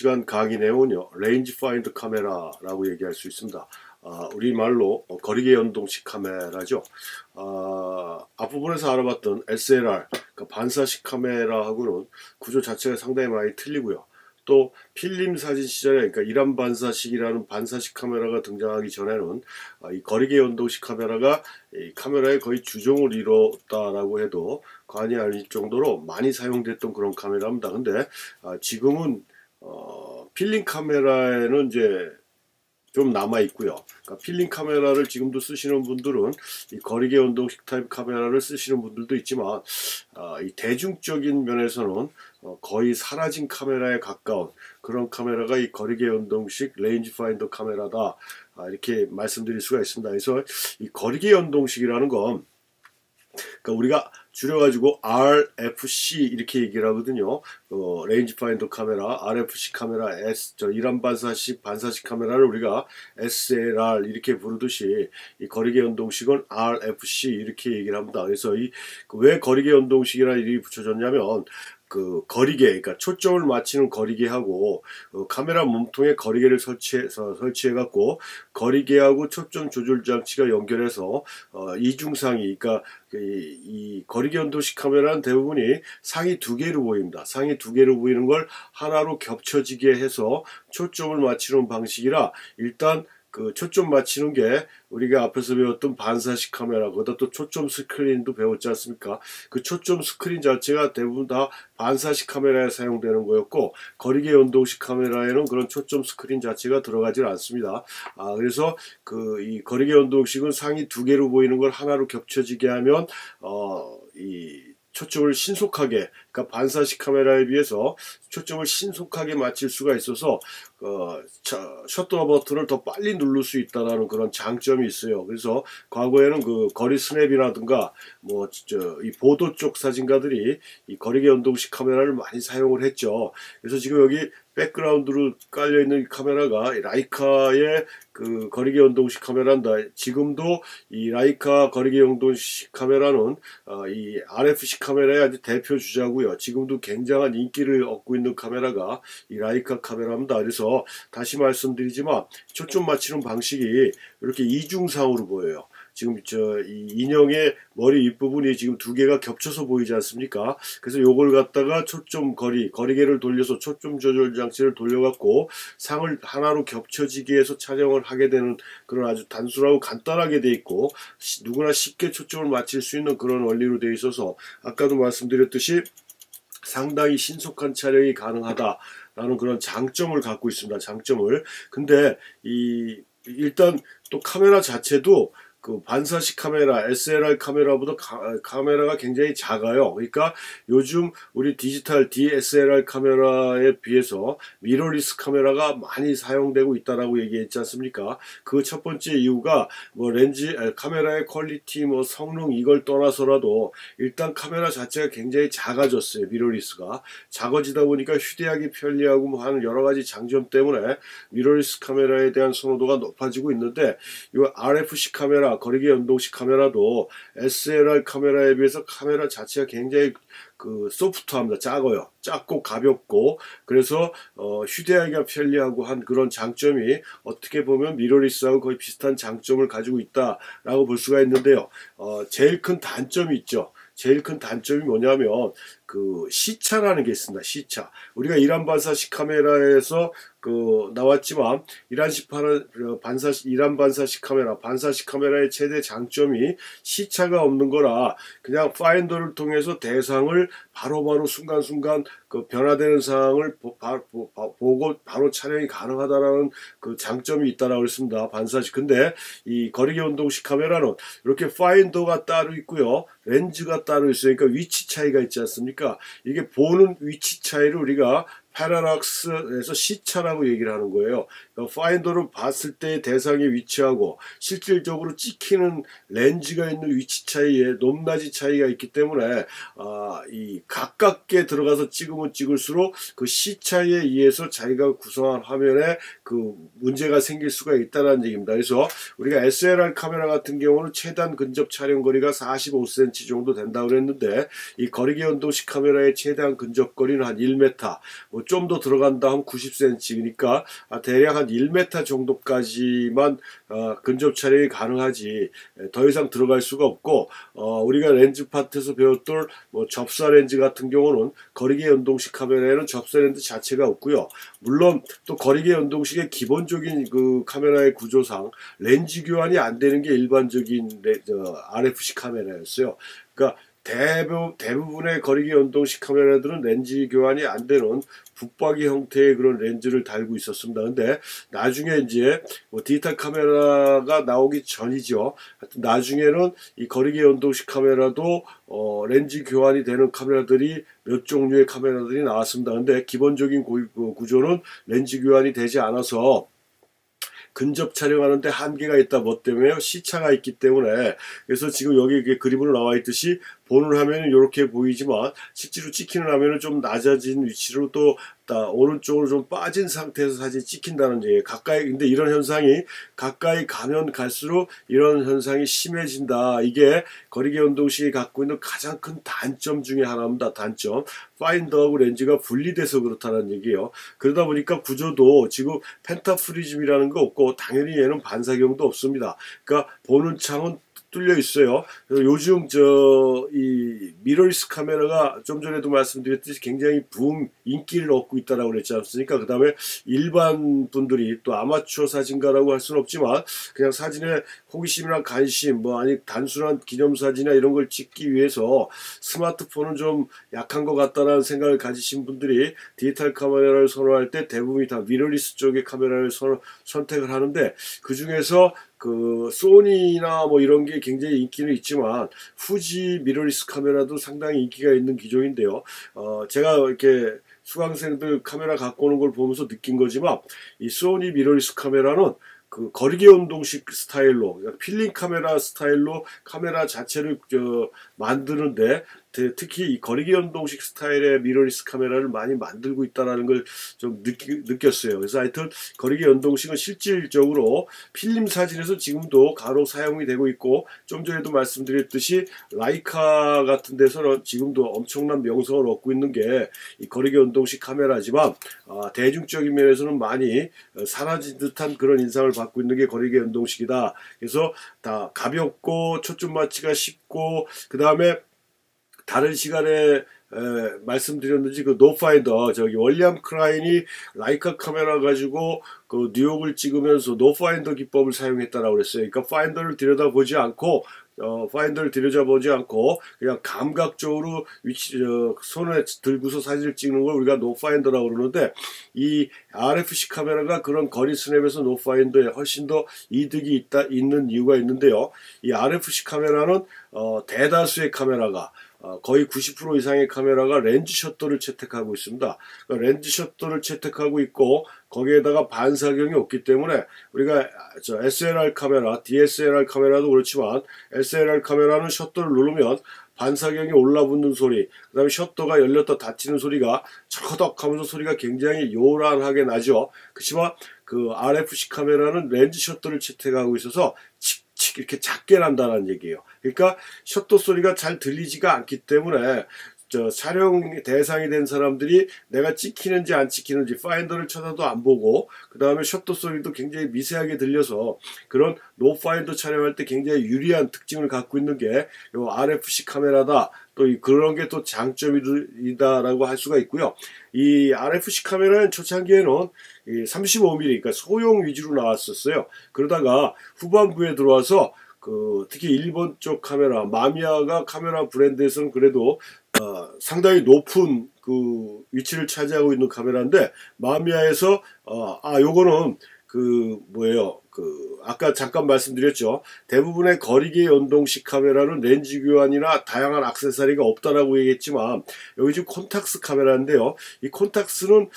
시간 강의 내용은요, 레인지 파인더 카메라라고 얘기할 수 있습니다. 우리말로 거리계 연동식 카메라죠. 앞부분에서 알아봤던 SLR, 그러니까 반사식 카메라하고는 구조 자체가 상당히 많이 틀리고요. 또 필름 사진 시절에, 그러니까 일환 반사식이라는 반사식 카메라가 등장하기 전에는 이 거리계 연동식 카메라가 이 카메라의 거의 주종을 이뤘다라고 해도 과언이 아닐 정도로 많이 사용됐던 그런 카메라입니다. 근데 지금은 필름 카메라에는 이제 좀 남아 있고요. 그러니까 필름 카메라를 지금도 쓰시는 분들은 이 거리계 연동식 타입 카메라를 쓰시는 분들도 있지만, 이 대중적인 면에서는 거의 사라진 카메라에 가까운 그런 카메라가 이 거리계 연동식 레인지 파인더 카메라다, 이렇게 말씀드릴 수가 있습니다. 그래서 이 거리계 연동식이라는 건, 그러니까 우리가 줄여가지고 RFC 이렇게 얘기를 하거든요. 레인지 파인더 카메라, RFC 카메라, 일환 반사식 카메라를 우리가 SLR 이렇게 부르듯이 이 거리계 연동식은 RFC 이렇게 얘기를 합니다. 그래서 왜 거리계 연동식이라는 이름이 붙여졌냐면, 그 거리계, 그러니까 초점을 맞추는 거리계하고 카메라 몸통에 거리계를 설치해갖고 거리계하고 초점 조절 장치가 연결해서 이중상이, 그러니까 이 거리계 연동식 카메라는 대부분이 상이 두 개로 보입니다. 상이 두 개로 보이는 걸 하나로 겹쳐지게 해서 초점을 맞추는 방식이라, 일단 그 초점 맞추는 게 우리가 앞에서 배웠던 반사식 카메라, 거기다 또 초점 스크린도 배웠지 않습니까? 그 초점 스크린 자체가 대부분 다 반사식 카메라에 사용되는 거였고, 거리계 연동식 카메라에는 그런 초점 스크린 자체가 들어가질 않습니다. 그래서 이 거리계 연동식은 상이 두 개로 보이는 걸 하나로 겹쳐지게 하면 이 초점을 신속하게, 그러니까 반사식 카메라에 비해서 초점을 신속하게 맞출 수가 있어서 셔터 버튼을 더 빨리 누를 수 있다는 그런 장점이 있어요. 그래서 과거에는 그 거리 스냅이라든가 이 보도 쪽 사진가들이 이 거리계 연동식 카메라를 많이 사용을 했죠. 그래서 지금 여기 백그라운드로 깔려있는 카메라가 라이카의 그 거리계 연동식 카메라인다. 지금도 이 라이카 거리계 연동식 카메라는 이 RFC 카메라의 아주 대표 주자고요. 지금도 굉장한 인기를 얻고 있는 카메라가 이 라이카 카메라입니다. 그래서 다시 말씀드리지만, 초점 맞추는 방식이 이렇게 이중상으로 보여요. 지금 이 인형의 머리 윗부분이 지금 두 개가 겹쳐서 보이지 않습니까? 그래서 요걸 갖다가 거리계를 돌려서 초점 조절 장치를 돌려갖고 상을 하나로 겹쳐지게 해서 촬영을 하게 되는 그런 아주 단순하고 간단하게 돼 있고, 누구나 쉽게 초점을 맞출 수 있는 그런 원리로 돼 있어서, 아까도 말씀드렸듯이 상당히 신속한 촬영이 가능하다라는 그런 장점을 갖고 있습니다. 장점을. 근데 일단 또 카메라 자체도 그 반사식 카메라, SLR 카메라보다 카메라가 굉장히 작아요. 그러니까 요즘 우리 디지털 DSLR 카메라에 비해서 미러리스 카메라가 많이 사용되고 있다라고 얘기했지 않습니까? 그 첫 번째 이유가 카메라의 퀄리티, 성능 이걸 떠나서라도 일단 카메라 자체가 굉장히 작아졌어요. 미러리스가 작아지다 보니까 휴대하기 편리하고 하는 여러 가지 장점 때문에 미러리스 카메라에 대한 선호도가 높아지고 있는데, 이 RFC 카메라, 거리계 연동식 카메라도 SLR 카메라에 비해서 카메라 자체가 굉장히 소프트합니다. 작고 가볍고, 그래서 휴대하기가 편리하고 한 그런 장점이 어떻게 보면 미러리스하고 거의 비슷한 장점을 가지고 있다라고 볼 수가 있는데요. 제일 큰 단점이 있죠. 제일 큰 단점이 뭐냐면 시차라는 게 있습니다. 시차. 우리가 일환 반사식 카메라에서 나왔지만, 일환 반사식 카메라, 반사식 카메라의 최대 장점이 시차가 없는 거라, 그냥 파인더를 통해서 대상을 바로바로 순간순간 변화되는 상황을 보고 바로 촬영이 가능하다라는 그 장점이 있다라고 했습니다. 반사식. 근데 이 거리계 연동식 카메라는 이렇게 파인더가 따로 있고요, 렌즈가 따로 있어요. 그러니까 위치 차이가 있지 않습니까? 이게 보는 위치 차이를 우리가 패러락스에서 시차라고 얘기를 하는 거예요. 그러니까 파인더를 봤을 때의 대상의 위치하고 실질적으로 찍히는 렌즈가 있는 위치 차이에 높낮이 차이가 있기 때문에 이 가깝게 들어가서 찍으면 찍을수록 그 시차에 의해서 자기가 구성한 화면에 그 문제가 생길 수가 있다는 얘기입니다. 그래서 우리가 SLR 카메라 같은 경우는 최단 근접 촬영 거리가 45cm 정도 된다고 그랬는데, 이 거리계 연동식 카메라의 최대한 근접 거리는 한 1m, 좀 더 들어간다 하면 90cm니까 대략 한 1m 정도까지만 근접 촬영이 가능하지 더 이상 들어갈 수가 없고, 우리가 렌즈 파트에서 배웠던 뭐 접사 렌즈 같은 경우는 거리계 연동식 카메라에는 접사 렌즈 자체가 없고요. 물론 또 거리계 연동식의 기본적인 그 카메라의 구조상 렌즈 교환이 안 되는 게 일반적인 RFC 카메라였어요. 그러니까 대부분의 거리계 연동식 카메라들은 렌즈 교환이 안 되는 붙박이 형태의 그런 렌즈를 달고 있었습니다. 근데 나중에 이제 뭐 디지털 카메라가 나오기 전이죠. 하여튼 나중에는 이 거리계 연동식 카메라도 렌즈 교환이 되는 카메라들이 몇 종류의 카메라들이 나왔습니다. 근데 기본적인 구조는 렌즈 교환이 되지 않아서 근접 촬영하는데 한계가 있다. 뭐 때문에요? 시차가 있기 때문에. 그래서 지금 여기 그림으로 나와 있듯이 보는 화면은 이렇게 보이지만 실제로 찍히는 화면은 좀 낮아진 위치로 또 오른쪽으로 좀 빠진 상태에서 사진이 찍힌다는 얘기예요. 근데 이런 현상이 가까이 가면 갈수록 이런 현상이 심해진다. 이게 거리계 연동식이 갖고 있는 가장 큰 단점 중에 하나입니다. 단점. 파인더하고 렌즈가 분리돼서 그렇다는 얘기예요. 그러다 보니까 구조도 지금 펜타프리즘이라는 거 없고 당연히 얘는 반사경도 없습니다. 그러니까 보는 창은 뚫려 있어요. 그래서 요즘 이 미러리스 카메라가 좀 전에도 말씀드렸듯이 굉장히 인기를 얻고 있다라고 그랬지 않습니까? 그 다음에 일반 분들이 또 아마추어 사진가라고 할 수는 없지만 그냥 사진에 호기심이나 관심 아니 단순한 기념사진이나 이런 걸 찍기 위해서 스마트폰은 좀 약한 것 같다라는 생각을 가지신 분들이 디지털 카메라를 선호할 때 대부분이 다 미러리스 쪽의 카메라를 선택을 하는데, 그 중에서 그 소니나 뭐 이런 게 굉장히 인기는 있지만 후지 미러리스 카메라도 상당히 인기가 있는 기종인데요. 제가 이렇게 수강생들 카메라 갖고 오는 걸 보면서 느낀 거지만 이 소니 미러리스 카메라는 그 거리계 연동식 스타일로, 그러니까 필름 카메라 스타일로 카메라 자체를 만드는데 특히 이 거리계 연동식 스타일의 미러리스 카메라를 많이 만들고 있다는 걸 좀 느꼈어요. 그래서 하여튼 거리계 연동식은 실질적으로 필름 사진에서 지금도 간혹 사용이 되고 있고, 좀 전에도 말씀드렸듯이 라이카 같은 데서는 지금도 엄청난 명성을 얻고 있는 게 이 거리계 연동식 카메라지만 대중적인 면에서는 많이 사라진 듯한 그런 인상을 받고 있는 게 거리계 연동식이다. 그래서 다 가볍고 초점 맞추기가 쉽고, 그 다음에 다른 시간에 말씀드렸는지 그 노파인더, 월리엄 크라인이 라이카 카메라 가지고 그 뉴욕을 찍으면서 노파인더 기법을 사용했다라고 그랬어요. 그러니까 파인더를 들여다보지 않고 그냥 감각적으로 손에 들고서 사진을 찍는 걸 우리가 노파인더라고 그러는데, 이 RFC 카메라가 그런 거리 스냅에서 노파인더에 훨씬 더 이득이 있는 이유가 있는데요. 이 RFC 카메라는 대다수의 카메라가 거의 90% 이상의 카메라가 렌즈 셔터를 채택하고 있습니다. 그러니까 렌즈 셔터를 채택하고 있고 거기에다가 반사경이 없기 때문에 우리가 SLR 카메라, DSLR 카메라도 그렇지만 SLR 카메라는 셔터를 누르면 반사경이 올라붙는 소리, 그 다음에 셔터가 열렸다 닫히는 소리가 철커덕 하면서 소리가 굉장히 요란하게 나죠. 그렇지만 그 RFC 카메라는 렌즈 셔터를 채택하고 있어서 칙칙 이렇게 작게 난다는 얘기예요. 그러니까 셔터 소리가 잘 들리지가 않기 때문에 촬영 대상이 된 사람들이 내가 찍히는지 안 찍히는지 파인더를 쳐다도 안 보고, 그 다음에 셔터 소리도 굉장히 미세하게 들려서 그런 노파인더 촬영할 때 굉장히 유리한 특징을 갖고 있는 게 요 RFC 카메라다. 또 그런 게 또 장점이다라고 할 수가 있고요. 이 RFC 카메라는 초창기에는 35mm, 그러니까 소형 위주로 나왔었어요. 그러다가 후반부에 들어와서 특히 일본 쪽 카메라, 마미야가 카메라 브랜드에서는 그래도 상당히 높은 그 위치를 차지하고 있는 카메라인데, 마미야에서 요거는 아까 잠깐 말씀드렸죠. 대부분의 거리계 연동식 카메라는 렌즈 교환이나 다양한 액세서리가 없다라고 얘기했지만 여기 지금 콘탁스 카메라인데요. 이 콘탁스는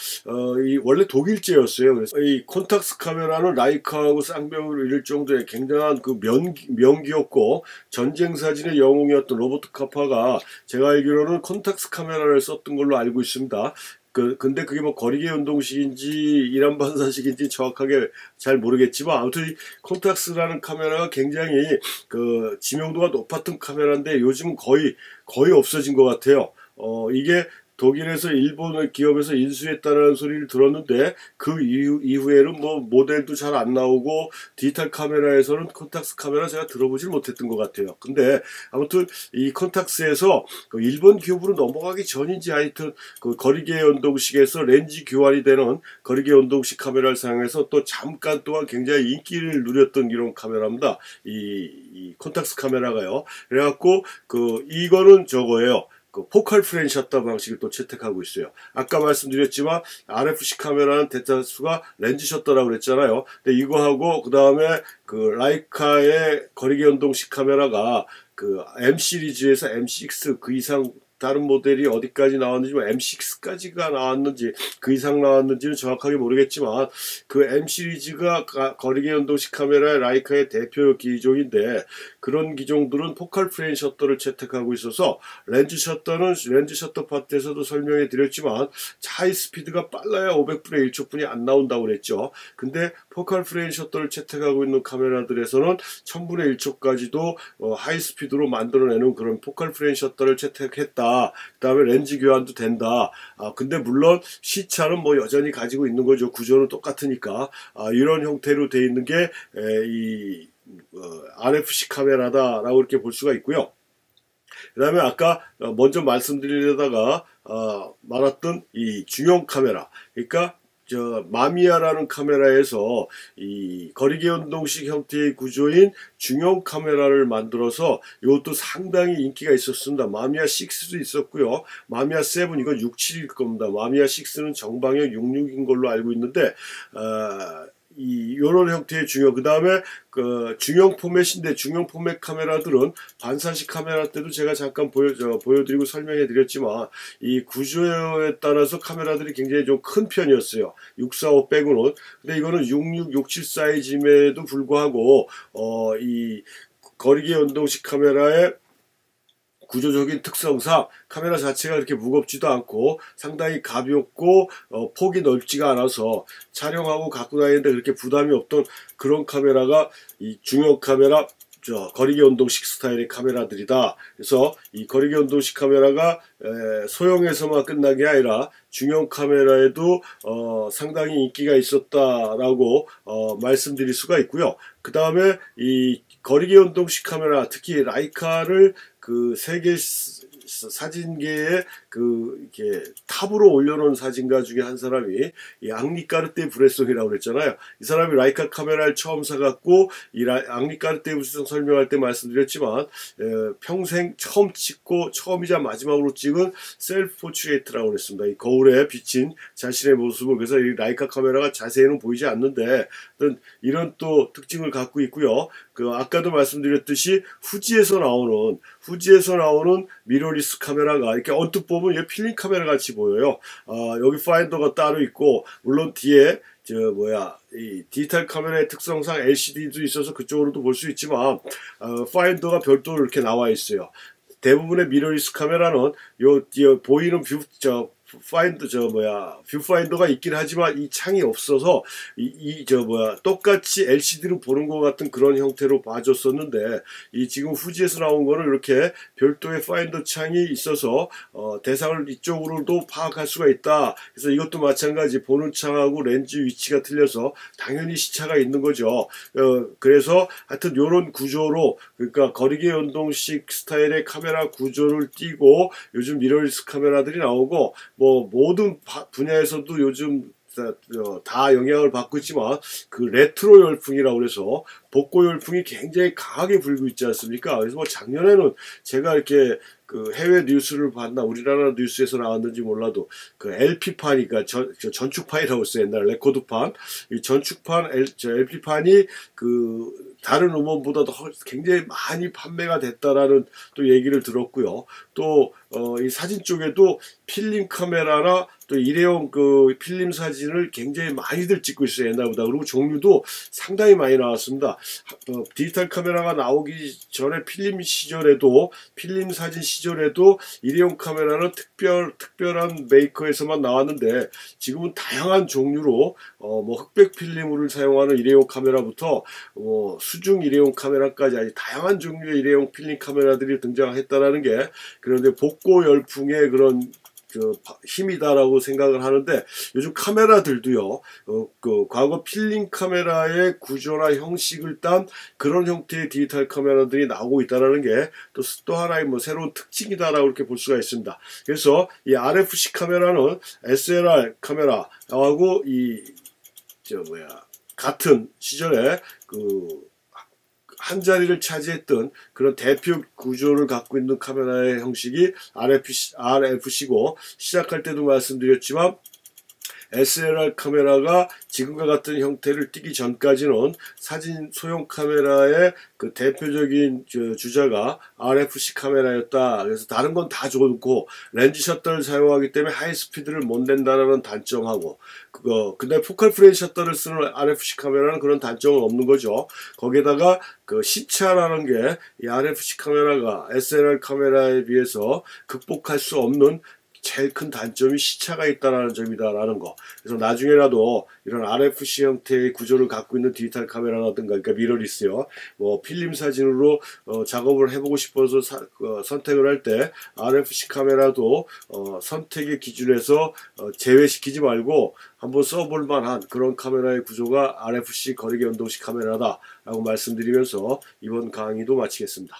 원래 독일제였어요. 그래서 이 콘탁스 카메라는 라이카하고 쌍벽을 이룰 정도의 굉장한 그 명기였고, 전쟁 사진의 영웅이었던 로버트 카파가 제가 알기로는 콘탁스 카메라를 썼던 걸로 알고 있습니다. 근데 그게 뭐 거리계 연동식인지 이란 반사식인지 정확하게 잘 모르겠지만, 아무튼 이 콘탁스라는 카메라가 굉장히 그 지명도가 높았던 카메라인데 요즘은 거의 없어진 것 같아요. 이게 독일에서 일본 기업에서 인수했다는 소리를 들었는데 그 이후에는 뭐 모델도 잘 안 나오고 디지털 카메라에서는 콘탁스 카메라 제가 들어보질 못했던 것 같아요. 근데 아무튼 이 콘탁스에서 그 일본 기업으로 넘어가기 전인지 하여튼 그 거리계 연동식에서 렌즈 교환이 되는 거리계 연동식 카메라를 사용해서 또 잠깐 동안 굉장히 인기를 누렸던 이런 카메라입니다. 이 콘탁스 카메라가요. 그래갖고 그 이거는 저거예요. 그 포컬 프레임 셔터 방식을 또 채택하고 있어요. 아까 말씀드렸지만 RFC 카메라는 대다수가 렌즈 셔터라고 그랬잖아요. 근데 이거하고 그 다음에 그 라이카의 거리계 연동식 카메라가 그 M 시리즈에서 M6 그 이상 다른 모델이 어디까지 나왔는지 M6까지가 나왔는지 그 이상 나왔는지는 정확하게 모르겠지만 그 M 시리즈가 거리계 연동식 카메라의 라이카의 대표 기종인데 그런 기종들은 포컬 프레임 셔터를 채택하고 있어서 렌즈 셔터는 렌즈 셔터 파트에서도 설명해 드렸지만 하이 스피드가 빨라야 500분의 1초뿐이 안 나온다고 그랬죠. 근데 포컬 프레임 셔터를 채택하고 있는 카메라들에서는 1000분의 1초까지도 하이 스피드로 만들어내는 그런 포컬 프레임 셔터를 채택했다. 그 다음에 렌즈 교환도 된다. 근데 물론 시차는 뭐 여전히 가지고 있는 거죠. 구조는 똑같으니까. 이런 형태로 되어 있는 게 이 RFC 카메라다라고 이렇게 볼 수가 있고요. 그 다음에 아까 먼저 말씀드리려다가 말았던 이 중형 카메라. 그러니까 마미야라는 카메라에서 이 거리계 연동식 형태의 구조인 중형 카메라를 만들어서 이것도 상당히 인기가 있었습니다. 마미야 6도 있었고요. 마미야 7 이건 67일 겁니다. 마미야 6는 정방향 66인 걸로 알고 있는데 요런 형태의 중형, 그 다음에 그 중형 포맷인데 중형 포맷 카메라들은 반사식 카메라 때도 제가 잠깐 보여드리고 설명해 드렸지만 이 구조에 따라서 카메라들이 굉장히 좀 큰 편이었어요. 645 빼고는. 근데 이거는 66, 67 사이즈임에도 불구하고 이 거리계 연동식 카메라의 구조적인 특성상 카메라 자체가 그렇게 무겁지도 않고 상당히 가볍고 폭이 넓지가 않아서 촬영하고 갖고 다니는데 그렇게 부담이 없던 그런 카메라가 이 중형 카메라 거리계 연동식 스타일의 카메라들이다. 그래서 이 거리계 연동식 카메라가 소형에서만 끝난 게 아니라 중형 카메라에도 상당히 인기가 있었다라고 말씀드릴 수가 있고요. 그 다음에 이 거리계 연동식 카메라, 특히 라이카를 그 세계 사진계에 이렇게 탑으로 올려놓은 사진가 중에 한 사람이 이 앙리 까르띠에 브레송이라고 그랬잖아요. 이 사람이 라이카 카메라를 처음 사갖고 이 앙리 까르띠에 브레송 설명할 때 말씀드렸지만 평생 처음 찍고 처음이자 마지막으로 찍은 셀프 포트레이트라고 그랬습니다. 이 거울에 비친 자신의 모습을, 그래서 이 라이카 카메라가 자세히는 보이지 않는데 이런 또 특징을 갖고 있고요. 아까도 말씀드렸듯이 후지에서 나오는 미러리스 카메라가 이렇게 언뜻 보면 이게 필름 카메라 같이 보여요. 여기 파인더가 따로 있고, 물론 뒤에 이 디지털 카메라의 특성상 LCD도 있어서 그쪽으로도 볼 수 있지만 파인더가 별도로 이렇게 나와 있어요. 대부분의 미러리스 카메라는 보이는 뷰파인더가 있긴 하지만 이 창이 없어서 똑같이 LCD로 보는 것 같은 그런 형태로 봐줬었는데, 이 지금 후지에서 나온 거는 이렇게 별도의 파인더 창이 있어서 대상을 이쪽으로도 파악할 수가 있다. 그래서 이것도 마찬가지 보는 창하고 렌즈 위치가 틀려서 당연히 시차가 있는 거죠. 그래서 하여튼 이런 구조로, 그러니까 거리계 연동식 스타일의 카메라 구조를 띄고 요즘 미러리스 카메라들이 나오고, 뭐 모든 분야에서도 요즘 다 영향을 받고 있지만 그 레트로 열풍이라고 그래서 복고 열풍이 굉장히 강하게 불고 있지 않습니까? 그래서 뭐 작년에는 제가 이렇게 그 해외 뉴스를 봤나 우리나라 뉴스에서 나왔는지 몰라도 그 LP판이, 그러니까 전축판이라고 했어요. 옛날 레코드판. 이 전축판 LP판이 그 다른 음원보다도 굉장히 많이 판매가 됐다라는 또 얘기를 들었고요. 또 이 사진 쪽에도 필름 카메라나 또 일회용 그 필름 사진을 굉장히 많이들 찍고 있어요. 옛날보다. 그리고 종류도 상당히 많이 나왔습니다. 디지털 카메라가 나오기 전에 필름 사진 시절에도 일회용 카메라는 특별한 메이커에서만 나왔는데, 지금은 다양한 종류로 뭐 흑백 필름을 사용하는 일회용 카메라부터 수중 일회용 카메라까지 아주 다양한 종류의 일회용 필름 카메라들이 등장했다라는 게, 그런데 복고 열풍의 그런 힘이다라고 생각을 하는데, 요즘 카메라들도요, 과거 필름 카메라의 구조나 형식을 딴 그런 형태의 디지털 카메라들이 나오고 있다는 게 또 하나의 뭐 새로운 특징이다라고 이렇게 볼 수가 있습니다. 그래서 이 RFC 카메라는 SLR 카메라하고 같은 시절에 한 자리를 차지했던 그런 대표 구조를 갖고 있는 카메라의 형식이 RFC고, 시작할 때도 말씀드렸지만 SLR 카메라가 지금과 같은 형태를 띠기 전까지는 사진 소형 카메라의 그 대표적인 주자가 RFC 카메라였다. 그래서 다른 건 다 좋고 렌즈 셔터를 사용하기 때문에 하이 스피드를 못 낸다는 단점하고, 근데 포컬 프레임 셔터를 쓰는 RFC 카메라는 그런 단점은 없는 거죠. 거기에다가 시차라는 게 이 RFC 카메라가 SLR 카메라에 비해서 극복할 수 없는 제일 큰 단점이 시차가 있다는 점이다라는 거. 그래서 나중에라도 이런 RFC 형태의 구조를 갖고 있는 디지털 카메라라든가, 그러니까 미러리스요, 뭐 필름 사진으로 작업을 해보고 싶어서 선택을 할 때 RFC 카메라도 선택의 기준에서 제외시키지 말고 한번 써볼 만한 그런 카메라의 구조가 RFC 거리계 연동식 카메라다라고 말씀드리면서 이번 강의도 마치겠습니다.